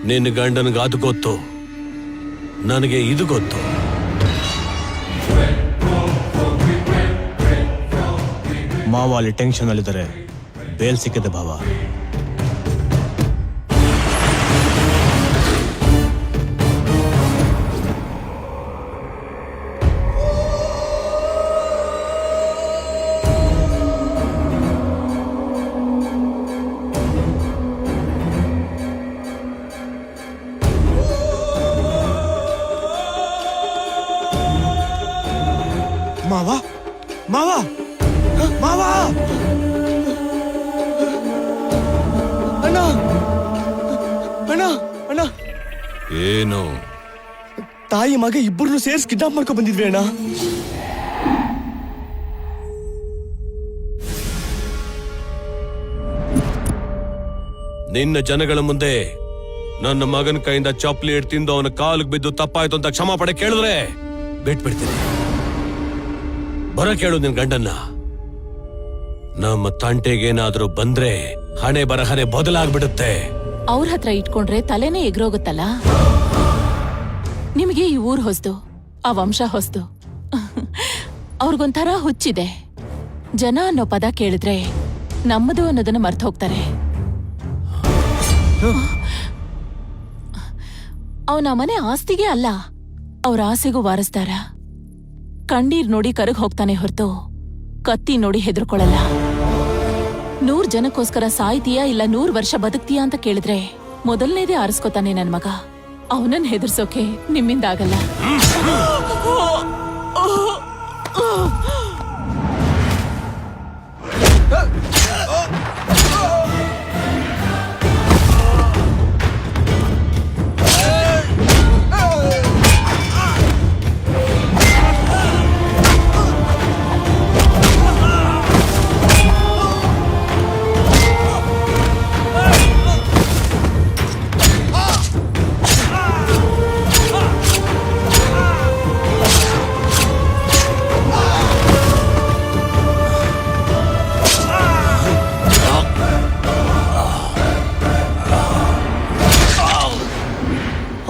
ನಿನ್ನ ಗಂಡನಿಗೆ ಅದು ಗೊತ್ತು, ನನಗೆ ಇದು ಗೊತ್ತು. ಮಾವ ಅಲ್ಲಿ ಟೆನ್ಷನ್ ಅಲ್ಲಿದ್ದಾರೆ, ಬೇಲ್ ಸಿಕ್ಕಿದೆ ಭಾವ. ಮಾವ ಮಾವ ಮಾವ, ಅಣ್ಣ ಅಣ್ಣ ಅಣ್ಣ. ಏನು? ತಾಯಿ ಮಗ ಇಬ್ಬರನ್ನು ಸೇರಿಸಿ ಕಿಡ್ನಾಪ್ ಮಾಡ್ಕೊ ಬಂದಿದ್ವಿ ಅಣ್ಣ. ನಿನ್ನ ಜನಗಳ ಮುಂದೆ ನನ್ನ ಮಗನ ಕೈಯಿಂದ ಚಾಕ್ಲೇಟ್ ತಿಂದು ಅವನ ಕಾಲಿಗೆ ಬಿದ್ದು ತಪ್ಪಾಯ್ತು ಅಂತ ಕ್ಷಮಾಪಣೆ ಕೇಳಿದ್ರೆ ಬಿಟ್ಬಿಡ್ತೀನಿ. ಬರ ಕೇಳು ನಿನ್ ಗಂಡನ್ನ. ನಮ್ಮ ತಂಟೆಗೇನಾದ್ರೂ ಬಂದ್ರೆ ಹಣೆ ಬರಹನೆ ಬದಲಾಗ್ಬಿಡುತ್ತೆ. ಅವ್ರ ಹತ್ರ ಇಟ್ಕೊಂಡ್ರೆ ತಲೆನೇ ಎಗ್ರೋಗುತ್ತಲ್ಲ. ನಿಮಗೆ ಈ ಊರ್ ಹೊಸ್ದು, ಆ ವಂಶ ಹೊಸ್ದು. ಅವ್ರಿಗೊಂಥರ ಹುಚ್ಚಿದೆ. ಜನ ಅನ್ನೋ ಪದ ಕೇಳಿದ್ರೆ ನಮ್ಮದು ಅನ್ನೋದನ್ನ ಮರ್ತು ಹೋಗ್ತಾರೆ. ಅವನ ಮನೆ ಆಸ್ತಿಗೆ ಅಲ್ಲ, ಅವ್ರ ಆಸೆಗೂ ವಾರಸ್ದಾರ. ಕಣ್ಣೀರ್ ನೋಡಿ ಕರಗ್ ಹೋಗ್ತಾನೆ ಹೊರತು ಕತ್ತಿ ನೋಡಿ ಹೆದರ್ಕೊಳ್ಳಲ್ಲ. 100 ಜನಕ್ಕೋಸ್ಕರ ಸಾಯ್ತೀಯಾ ಇಲ್ಲ 100 ವರ್ಷ ಬದುಕ್ತೀಯಾ ಅಂತ ಕೇಳಿದ್ರೆ ಮೊದಲನೇದೇ ಆರಿಸ್ಕೋತಾನೆ ನನ್ ಮಗ. ಅವನನ್ನ ಹೆದರ್ಸೋಕೆ ನಿಮ್ಮಿಂದ ಆಗಲ್ಲ.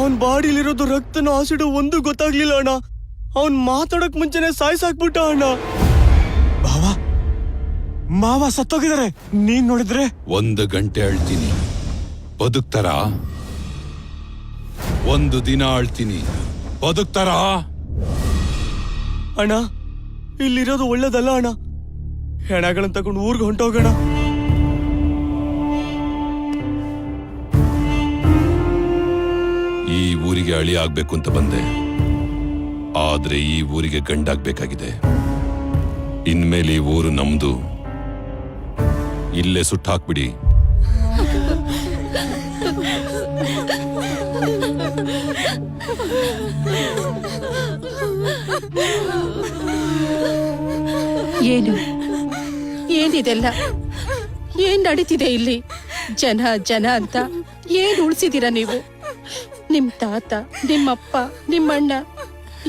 ಅವನ್ ಬಾಡಿಲಿರೋದು ರಕ್ತನ ಆಸಿಡ್ ಒಂದು ಗೊತ್ತಾಗ್ಲಿಲ್ಲ ಅಣ್ಣ. ಅವನ್ ಮಾತಾಡಕ್ ಮುಂಚೆನೆ ಸಾಯ್ಸಾಕ್ಬಿಟ್ಟ ಅಣ್ಣ. ಭಾವ ಮಾವ ಸತ್ತೋಗಿದ್ದಾರೆ. ನೀನ್ ನೋಡಿದ್ರೆ 1 ಗಂಟೆ ಅಳ್ತೀನಿ, ಬದುಕ್ತಾರ? 1 ದಿನ ಅಳ್ತೀನಿ, ಬದುಕ್ತಾರ? ಅಣ್ಣ ಇಲ್ಲಿರೋದು ಒಳ್ಳೇದಲ್ಲ ಅಣ್ಣ. ಹೆಣಗಳನ್ನ ತಗೊಂಡು ಊರ್ಗೆ ಹೊಂಟೋಗೋಣ. ಈ ಊರಿಗೆ ಅಳಿ ಆಗ್ಬೇಕು ಅಂತ ಬಂದೆ, ಆದ್ರೆ ಈ ಊರಿಗೆ ಗಂಡಾಗ್ಬೇಕಾಗಿದೆ. ಇನ್ಮೇಲೆ ಈ ಊರು ನಮ್ದು. ಇಲ್ಲೇ ಸುಟ್ಟಾಕ್ಬಿಡಿ. ಏನು ಏನಿದೆಲ್ಲ? ಏನ್ ನಡೀತಿದೆ ಇಲ್ಲಿ? ಜನ ಜನ ಅಂತ ಏನ್ ಉಳಿಸಿದೀರ ನೀವು? ನಿಮ್ ತಾತ, ನಿಮ್ಮಪ್ಪ, ನಿಮ್ಮಣ್ಣ,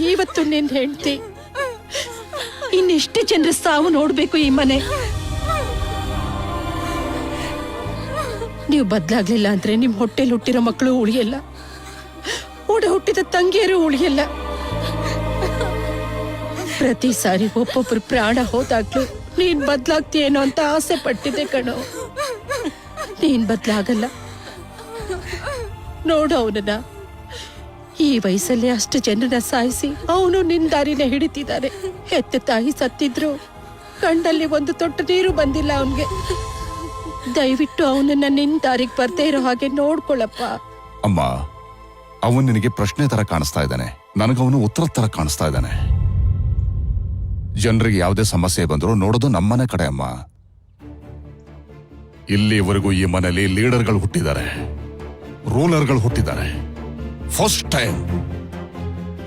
ಇವತ್ತು ನಿನ್ ಹೆಂಡತಿ, ಇನ್ನೆಷ್ಟು ಜನರ ಸಾವು ನೋಡ್ಬೇಕು ಈ ಮನೆ. ನೀವು ಬದ್ಲಾಗ್ಲಿಲ್ಲ ಅಂದ್ರೆ ನಿಮ್ ಹೊಟ್ಟೆಲ್ ಹುಟ್ಟಿರೋ ಮಕ್ಕಳು ಉಳಿಯಲ್ಲ, ಒಡ ಹುಟ್ಟಿದ ತಂಗಿಯರು ಉಳಿಯಲ್ಲ. ಪ್ರತಿ ಸಾರಿ ಒಬ್ಬೊಬ್ರು ಪ್ರಾಣ ಹೋದಾಗ್ಲೂ ನೀನ್ ಬದ್ಲಾಗ್ತೀಯೇನೋ ಅಂತ ಆಸೆ ಪಟ್ಟಿದ್ದೆ ಕಣೋ. ನೀನ್ ಬದ್ಲಾಗಲ್ಲ. ನೋಡು ಅವನನ್ನ, ಈ ವಯಸ್ಸಲ್ಲಿ ಅಷ್ಟು ಜನನ ಸಾಯಿಸಿ ಅವನು ನಿನ್ ದಾರಿನ ಹಿಡಿತಿದ್ದಾನೆ. ಹೆತ್ತ ತಾಯಿ ಸತ್ತಿದ್ರು ಕಣ್ಣಲ್ಲಿ ಒಂದು ತೊಟ್ಟು ನೀರು ಬಂದಿಲ್ಲ ಅವನ್ಗೆ. ದಯವಿಟ್ಟು ಅವನನ್ನ ನಿನ್ ದಾರಿಗೆ ಬರ್ದೇ ಇರೋ ಹಾಗೆ ನೋಡ್ಕೊಳಪ್ಪ. ಅಮ್ಮ, ಅವನು ನಿನಗೆ ಪ್ರಶ್ನೆ ತರ ಕಾಣಿಸ್ತಾ ಇದ್ದಾನೆ, ನನಗವನು ಉತ್ತರ ತರ ಕಾಣಿಸ್ತಾ ಇದ್ದಾನೆ. ಜನರಿಗೆ ಯಾವುದೇ ಸಮಸ್ಯೆ ಬಂದರೂ ನೋಡೋದು ನಮ್ಮನೆ ಕಡೆ ಅಮ್ಮ. ಇಲ್ಲಿವರೆಗೂ ಈ ಮನೆಯಲ್ಲಿ ಲೀಡರ್ಗಳು ಹುಟ್ಟಿದ್ದಾರೆ, ರೂಲರ್ಗಳು ಹುಟ್ಟಿದ್ದಾರೆ. ಫಸ್ಟ್ ಟೈಮ್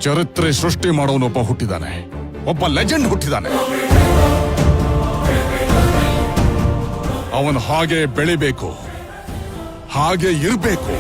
ಚರಿತ್ರೆ ಸೃಷ್ಟಿ ಮಾಡೋನೊಬ್ಬ ಹುಟ್ಟಿದ್ದಾನೆ, ಒಬ್ಬ ಲೆಜೆಂಡ್ ಹುಟ್ಟಿದ್ದಾನೆ. ಅವನು ಹಾಗೆ ಬೆಳಿಬೇಕು, ಹಾಗೆ ಇರಬೇಕು.